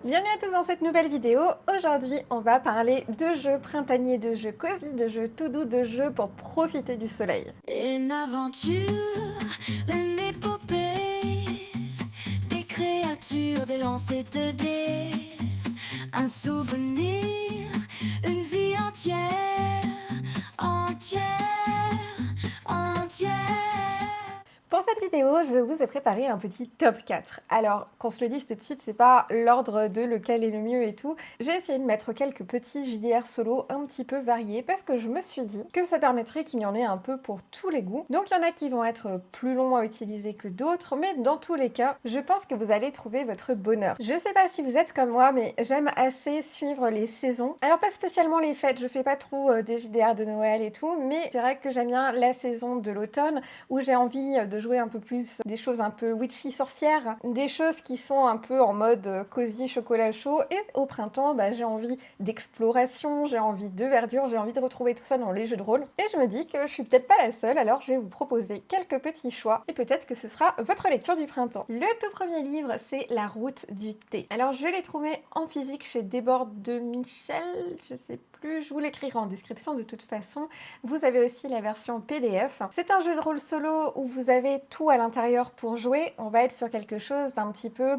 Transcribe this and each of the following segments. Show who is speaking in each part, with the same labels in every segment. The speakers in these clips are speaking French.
Speaker 1: Bienvenue à tous dans cette nouvelle vidéo. Aujourd'hui, on va parler de jeux printaniers, de jeux cosy, de jeux tout doux, de jeux pour profiter du soleil.
Speaker 2: Une aventure, une épopée, des créatures, des lancers de dés, un souvenir, une vie entière, entière, entière.
Speaker 1: Pour cette vidéo, je vous ai préparé un petit top 4. Alors, qu'on se le dise tout de suite, c'est pas l'ordre de lequel est le mieux et tout. J'ai essayé de mettre quelques petits JDR solo un petit peu variés parce que je me suis dit que ça permettrait qu'il y en ait un peu pour tous les goûts. Donc il y en a qui vont être plus longs à utiliser que d'autres, mais dans tous les cas, je pense que vous allez trouver votre bonheur. Je sais pas si vous êtes comme moi, mais j'aime assez suivre les saisons. Alors pas spécialement les fêtes, je fais pas trop des JDR de Noël et tout, mais c'est vrai que j'aime bien la saison de l'automne où j'ai envie de jouer un peu plus des choses un peu witchy sorcières, des choses qui sont un peu en mode cosy chocolat chaud, et au printemps j'ai envie d'exploration, j'ai envie de verdure, j'ai envie de retrouver tout ça dans les jeux de rôle, et je me dis que je suis peut-être pas la seule, alors je vais vous proposer quelques petits choix, et peut-être que ce sera votre lecture du printemps. Le tout premier livre, c'est La route du thé. Alors je l'ai trouvé en physique chez Desbordes de Michel, je sais plus, je vous l'écrirai en description de toute façon. Vous avez aussi la version PDF. C'est un jeu de rôle solo où vous avez tout à l'intérieur pour jouer. On va être sur quelque chose d'un petit peu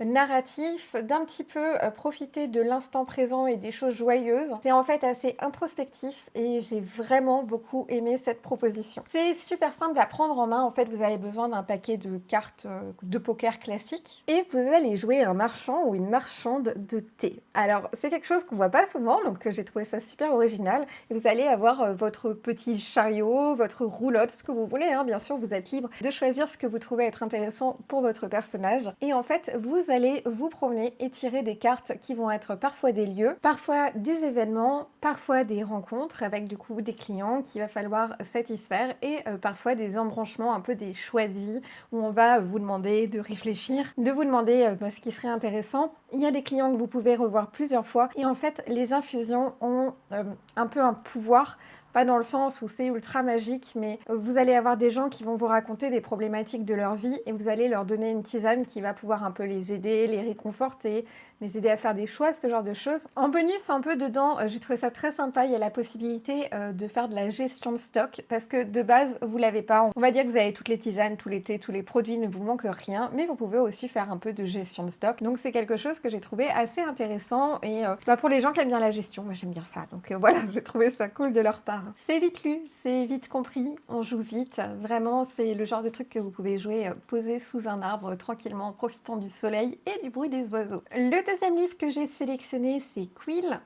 Speaker 1: narratif, d'un petit peu profiter de l'instant présent et des choses joyeuses. C'est en fait assez introspectif et j'ai vraiment beaucoup aimé cette proposition. C'est super simple à prendre en main. En fait, vous avez besoin d'un paquet de cartes de poker classiques et vous allez jouer un marchand ou une marchande de thé. Alors, c'est quelque chose qu'on voit pas souvent, donc j'ai trouvé ça super original. Et vous allez avoir votre petit chariot, votre roulotte, ce que vous voulez, hein. Bien sûr, vous êtes libre de choisir ce que vous trouvez être intéressant pour votre personnage. Et en fait, vous allez vous promener et tirer des cartes qui vont être parfois des lieux, parfois des événements, parfois des rencontres avec du coup des clients qu'il va falloir satisfaire et parfois des embranchements, un peu des choix de vie où on va vous demander de réfléchir, de vous demander ce qui serait intéressant. Il y a des clients que vous pouvez revoir plusieurs fois et en fait, les infusions ont un peu un pouvoir. Pas dans le sens où c'est ultra magique, mais vous allez avoir des gens qui vont vous raconter des problématiques de leur vie et vous allez leur donner une tisane qui va pouvoir un peu les aider, les réconforter, les aider à faire des choix, ce genre de choses. En bonus, un peu dedans, j'ai trouvé ça très sympa, il y a la possibilité de faire de la gestion de stock parce que de base, vous l'avez pas. On va dire que vous avez toutes les tisanes, tous les thés, tous les produits, ne vous manque rien, mais vous pouvez aussi faire un peu de gestion de stock. Donc c'est quelque chose que j'ai trouvé assez intéressant et pour les gens qui aiment bien la gestion, moi j'aime bien ça. Donc voilà, j'ai trouvé ça cool de leur part. C'est vite lu, c'est vite compris, on joue vite. Vraiment, c'est le genre de truc que vous pouvez jouer posé sous un arbre tranquillement en profitant du soleil et du bruit des oiseaux. Le deuxième livre que j'ai sélectionné, c'est Quill,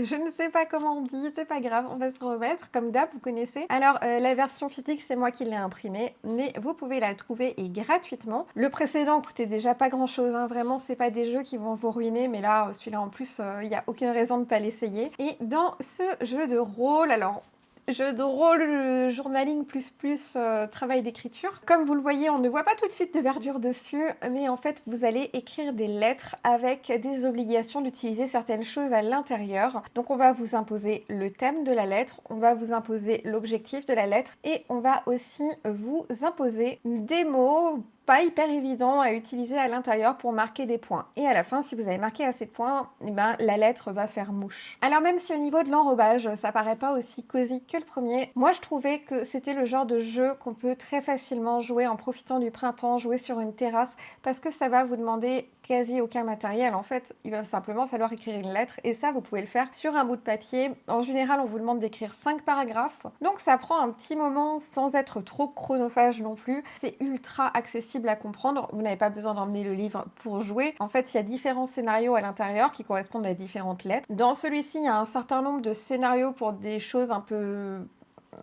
Speaker 1: je ne sais pas comment on dit, c'est pas grave, on va se remettre, comme d'hab, vous connaissez. Alors, la version physique, c'est moi qui l'ai imprimée, mais vous pouvez la trouver et gratuitement. Le précédent coûtait déjà pas grand-chose, hein, vraiment, c'est pas des jeux qui vont vous ruiner, mais là, celui-là en plus, il n'y a aucune raison de ne pas l'essayer. Et dans ce jeu de rôle, alors, jeu de rôle, journaling plus travail d'écriture. Comme vous le voyez, on ne voit pas tout de suite de verdure dessus, mais en fait, vous allez écrire des lettres avec des obligations d'utiliser certaines choses à l'intérieur. Donc, on va vous imposer le thème de la lettre, on va vous imposer l'objectif de la lettre et on va aussi vous imposer des mots pas hyper évident à utiliser à l'intérieur pour marquer des points. Et à la fin, si vous avez marqué assez de points, la lettre va faire mouche. Alors même si au niveau de l'enrobage, ça paraît pas aussi cosy que le premier, moi je trouvais que c'était le genre de jeu qu'on peut très facilement jouer en profitant du printemps, jouer sur une terrasse, parce que ça va vous demander quasi aucun matériel. En fait, il va simplement falloir écrire une lettre, et ça, vous pouvez le faire sur un bout de papier. En général, on vous demande d'écrire 5 paragraphes, donc ça prend un petit moment sans être trop chronophage non plus. C'est ultra accessible à comprendre, vous n'avez pas besoin d'emmener le livre pour jouer. En fait, il y a différents scénarios à l'intérieur qui correspondent à différentes lettres. Dans celui-ci, il y a un certain nombre de scénarios pour des choses un peu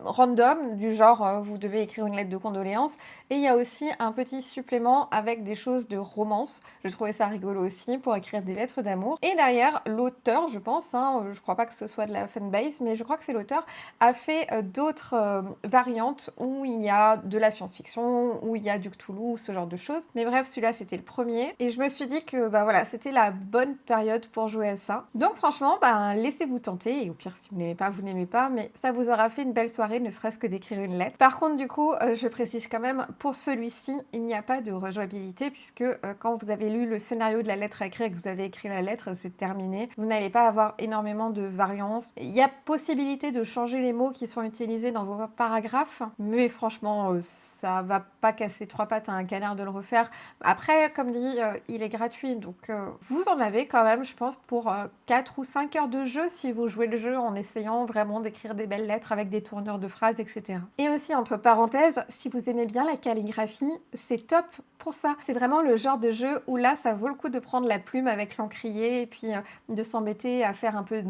Speaker 1: random, du genre vous devez écrire une lettre de condoléances, et il y a aussi un petit supplément avec des choses de romance. Je trouvais ça rigolo aussi pour écrire des lettres d'amour. Et derrière, l'auteur, je pense, je crois pas que ce soit de la fanbase, mais je crois que c'est l'auteur, a fait d'autres variantes où il y a de la science-fiction, où il y a du Cthulhu, ce genre de choses. Mais bref, celui-là c'était le premier, et je me suis dit que voilà, c'était la bonne période pour jouer à ça. Donc franchement, laissez-vous tenter, et au pire si vous n'aimez pas, vous n'aimez pas, mais ça vous aura fait une belle soirée soirée, ne serait-ce que d'écrire une lettre. Par contre, du coup, je précise quand même, pour celui-ci, il n'y a pas de rejouabilité puisque quand vous avez lu le scénario de la lettre à écrire et que vous avez écrit la lettre, c'est terminé. Vous n'allez pas avoir énormément de variances. Il y a possibilité de changer les mots qui sont utilisés dans vos paragraphes, mais franchement, ça va pas casser trois pattes à un canard de le refaire. Après, comme dit, il est gratuit, donc vous en avez quand même, je pense, pour 4 ou 5 heures de jeu si vous jouez le jeu en essayant vraiment d'écrire des belles lettres avec des tournures de phrases, etc. Et aussi, entre parenthèses, si vous aimez bien la calligraphie, c'est top pour ça. C'est vraiment le genre de jeu où là, ça vaut le coup de prendre la plume avec l'encrier et puis de s'embêter à faire un peu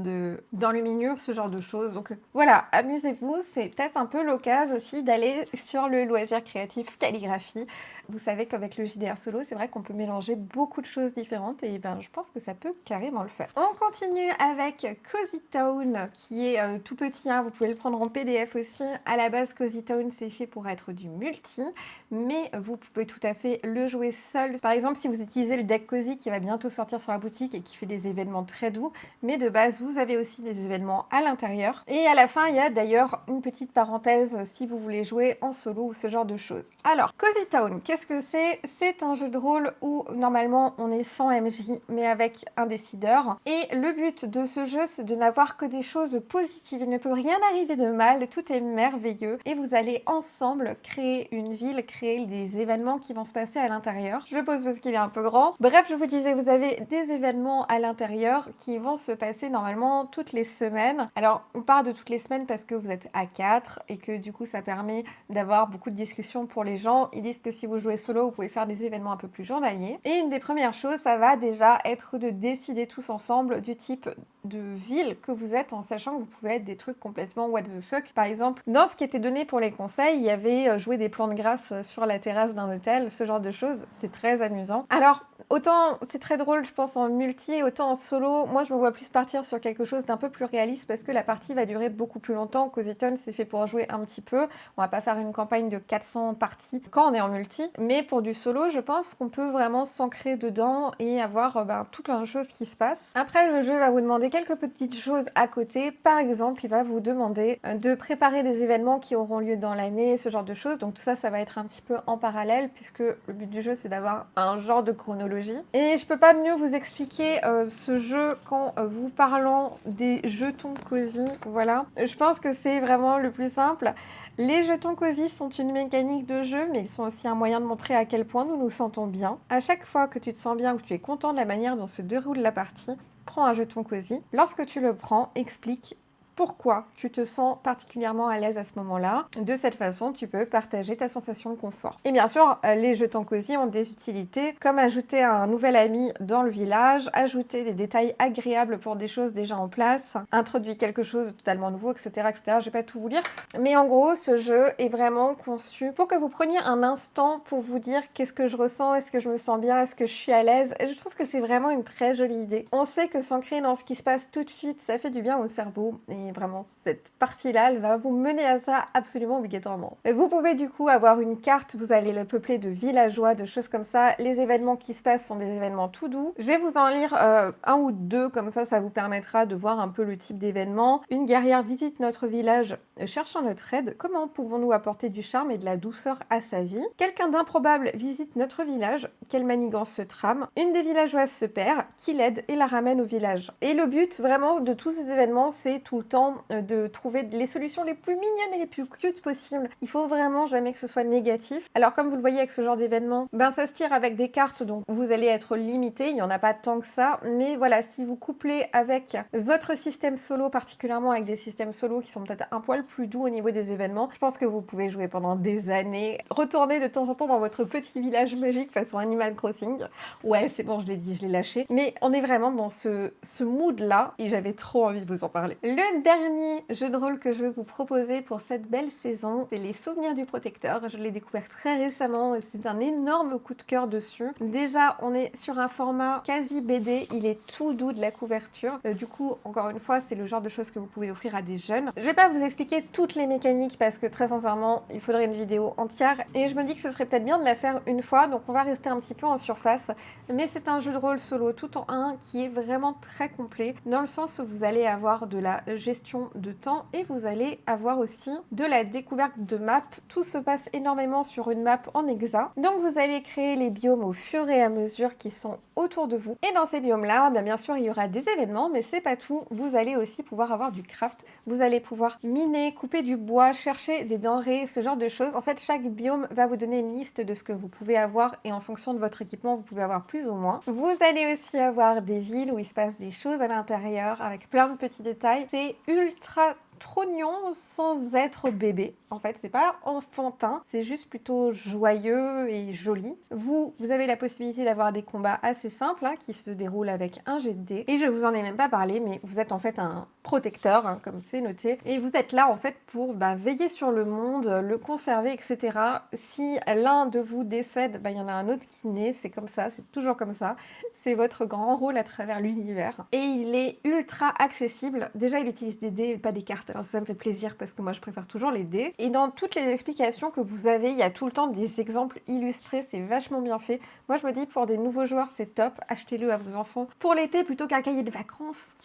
Speaker 1: d'enluminure, ce genre de choses. Donc voilà, amusez-vous, c'est peut-être un peu l'occasion aussi d'aller sur le loisir créatif calligraphie. Vous savez qu'avec le JDR solo, c'est vrai qu'on peut mélanger beaucoup de choses différentes et ben, je pense que ça peut carrément le faire. On continue avec Cozy Town qui est tout petit, hein, vous pouvez le prendre en PDF aussi. À la base, Cozy Town, c'est fait pour être du multi, mais vous pouvez tout à fait le jouer seul. Par exemple, si vous utilisez le deck Cozy qui va bientôt sortir sur la boutique et qui fait des événements très doux, mais de base, vous avez aussi des événements à l'intérieur. Et à la fin, il y a d'ailleurs une petite parenthèse si vous voulez jouer en solo ou ce genre de choses. Alors, Cozy Town, qu'est-ce que c'est? C'est un jeu de rôle où normalement on est 100 MJ, mais avec un décideur. Et le but de ce jeu, c'est de n'avoir que des choses positives. Il ne peut rien arriver de mal, tout est merveilleux. Et vous allez ensemble créer une ville, créer des événements qui vont se passer à l'intérieur. Je le pose parce qu'il est un peu grand. Bref, je vous disais, vous avez des événements à l'intérieur qui vont se passer normalement toutes les semaines. Alors, on part de toutes les semaines parce que vous êtes à 4 et que du coup, ça permet d'avoir beaucoup de discussions pour les gens. Ils disent que si vous jouez solo, vous pouvez faire des événements un peu plus journaliers. Et une des premières choses, ça va déjà être de décider tous ensemble du type de ville que vous êtes, en sachant que vous pouvez être des trucs complètement what the fuck. Par exemple, dans ce qui était donné pour les conseils, il y avait jouer des plantes grasses sur la terrasse d'un hôtel, ce genre de choses. C'est très amusant. Alors, autant c'est très drôle, je pense, en multi, autant en solo, moi je me vois plus partir sur quelque chose d'un peu plus réaliste parce que la partie va durer beaucoup plus longtemps. Cozy Town, c'est fait pour jouer un petit peu. On va pas faire une campagne de 400 parties quand on est en multi, mais pour du solo, je pense qu'on peut vraiment s'ancrer dedans et avoir tout plein de choses qui se passent. Après, le jeu va vous demander quelques petites choses à côté. Par exemple, il va vous demander de préparer des événements qui auront lieu dans l'année, ce genre de choses. Donc tout ça, ça va être un petit peu en parallèle puisque le but du jeu, c'est d'avoir un genre de chronologie. Et je peux pas mieux vous expliquer ce jeu qu'en vous parlant des jetons Cozy. Voilà. Je pense que c'est vraiment le plus simple. Les jetons Cozy sont une mécanique de jeu, mais ils sont aussi un moyen de montrer à quel point nous nous sentons bien. À chaque fois que tu te sens bien ou que tu es content de la manière dont se déroule la partie, prends un jeton Cozy. Lorsque tu le prends, explique pourquoi tu te sens particulièrement à l'aise à ce moment-là. De cette façon, tu peux partager ta sensation de confort. Et bien sûr, les jetons Cozy ont des utilités comme ajouter un nouvel ami dans le village, ajouter des détails agréables pour des choses déjà en place, introduire quelque chose de totalement nouveau, etc., etc. Je vais pas tout vous lire. Mais en gros, ce jeu est vraiment conçu pour que vous preniez un instant pour vous dire qu'est-ce que je ressens, est-ce que je me sens bien, est-ce que je suis à l'aise. Et je trouve que c'est vraiment une très jolie idée. On sait que s'ancrer dans ce qui se passe tout de suite, ça fait du bien au cerveau. Et vraiment, cette partie-là, elle va vous mener à ça absolument obligatoirement. Vous pouvez du coup avoir une carte, vous allez le peupler de villageois, de choses comme ça. Les événements qui se passent sont des événements tout doux. Je vais vous en lire un ou deux, comme ça vous permettra de voir un peu le type d'événement. Une guerrière visite notre village cherchant notre aide. Comment pouvons-nous apporter du charme et de la douceur à sa vie? Quelqu'un d'improbable visite notre village. Quelle manigance se trame? Une des villageoises se perd. Qui l'aide et la ramène au village? Et le but vraiment de tous ces événements, c'est tout le temps de trouver les solutions les plus mignonnes et les plus cute possibles. Il faut vraiment jamais que ce soit négatif. Alors comme vous le voyez avec ce genre d'événement, ça se tire avec des cartes, donc vous allez être limité, il n'y en a pas tant que ça, mais voilà, si vous couplez avec votre système solo, particulièrement avec des systèmes solo qui sont peut-être un poil plus doux au niveau des événements, je pense que vous pouvez jouer pendant des années, retourner de temps en temps dans votre petit village magique façon Animal Crossing. Ouais, c'est bon, je l'ai dit, je l'ai lâché, mais on est vraiment dans ce mood-là et j'avais trop envie de vous en parler. Le dernier jeu de rôle que je vais vous proposer pour cette belle saison, c'est Les Souvenirs du Protecteur. Je l'ai découvert très récemment et c'est un énorme coup de cœur dessus. Déjà, on est sur un format quasi BD, il est tout doux de la couverture. Du coup, encore une fois, c'est le genre de choses que vous pouvez offrir à des jeunes. Je vais pas vous expliquer toutes les mécaniques parce que très sincèrement, il faudrait une vidéo entière et je me dis que ce serait peut-être bien de la faire une fois, donc on va rester un petit peu en surface. Mais c'est un jeu de rôle solo tout en un qui est vraiment très complet dans le sens où vous allez avoir de la gestion de temps et vous allez avoir aussi de la découverte de maps. Tout se passe énormément sur une map en hexa. Donc vous allez créer les biomes au fur et à mesure qui sont autour de vous. Et dans ces biomes-là, bien sûr, il y aura des événements, mais c'est pas tout. Vous allez aussi pouvoir avoir du craft. Vous allez pouvoir miner, couper du bois, chercher des denrées, ce genre de choses. En fait, chaque biome va vous donner une liste de ce que vous pouvez avoir et en fonction de votre équipement, vous pouvez avoir plus ou moins. Vous allez aussi avoir des villes où il se passe des choses à l'intérieur avec plein de petits détails. C'est ultra trognon sans être bébé. En fait, c'est pas enfantin, c'est juste plutôt joyeux et joli. Vous avez la possibilité d'avoir des combats assez simples qui se déroulent avec un jet de dés. Et je vous en ai même pas parlé, mais vous êtes en fait un protecteur, comme c'est noté. Et vous êtes là en fait pour veiller sur le monde, le conserver, etc. Si l'un de vous décède, il y en a un autre qui naît. C'est comme ça, c'est toujours comme ça. C'est votre grand rôle à travers l'univers. Et il est ultra accessible. Déjà, il utilise des dés, pas des cartes. Alors ça me fait plaisir parce que moi, je préfère toujours les dés. Et dans toutes les explications que vous avez, il y a tout le temps des exemples illustrés. C'est vachement bien fait. Moi, je me dis, pour des nouveaux joueurs, c'est top. Achetez-le à vos enfants pour l'été plutôt qu'un cahier de vacances.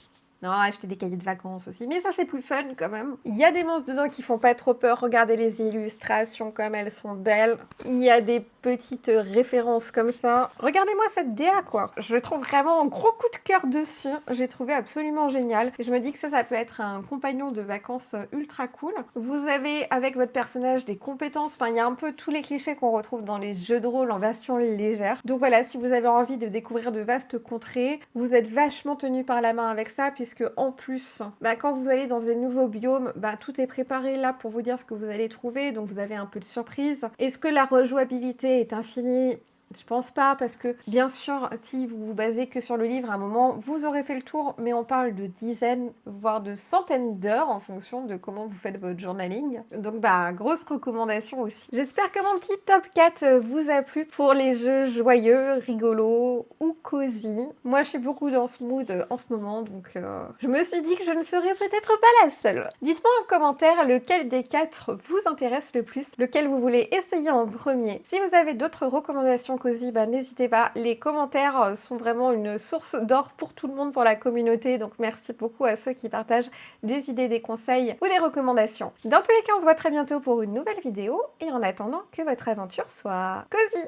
Speaker 1: Non, acheter des cahiers de vacances aussi. Mais ça, c'est plus fun quand même. Il y a des monstres dedans qui font pas trop peur. Regardez les illustrations comme elles sont belles. Il y a des petites références comme ça. Regardez-moi cette DA, quoi. Je trouve vraiment un gros coup de cœur dessus. J'ai trouvé absolument génial. Et je me dis que ça peut être un compagnon de vacances ultra cool. Vous avez avec votre personnage des compétences. Enfin, il y a un peu tous les clichés qu'on retrouve dans les jeux de rôle en version légère. Donc voilà, si vous avez envie de découvrir de vastes contrées, vous êtes vachement tenu par la main avec ça, puisque en plus, quand vous allez dans des nouveaux biomes, tout est préparé là pour vous dire ce que vous allez trouver, donc vous avez un peu de surprise. Est-ce que la rejouabilité est infinie ? Je pense pas, parce que bien sûr, si vous vous basez que sur le livre, à un moment, vous aurez fait le tour, mais on parle de dizaines, voire de centaines d'heures en fonction de comment vous faites votre journaling. Donc grosse recommandation aussi. J'espère que mon petit top 4 vous a plu pour les jeux joyeux, rigolos ou cosy. Moi, je suis beaucoup dans ce mood en ce moment, donc je me suis dit que je ne serais peut-être pas la seule. Dites-moi en commentaire lequel des 4 vous intéresse le plus, lequel vous voulez essayer en premier. Si vous avez d'autres recommandations cosy, n'hésitez pas. Les commentaires sont vraiment une source d'or pour tout le monde, pour la communauté. Donc merci beaucoup à ceux qui partagent des idées, des conseils ou des recommandations. Dans tous les cas, on se voit très bientôt pour une nouvelle vidéo. Et en attendant, que votre aventure soit cosy.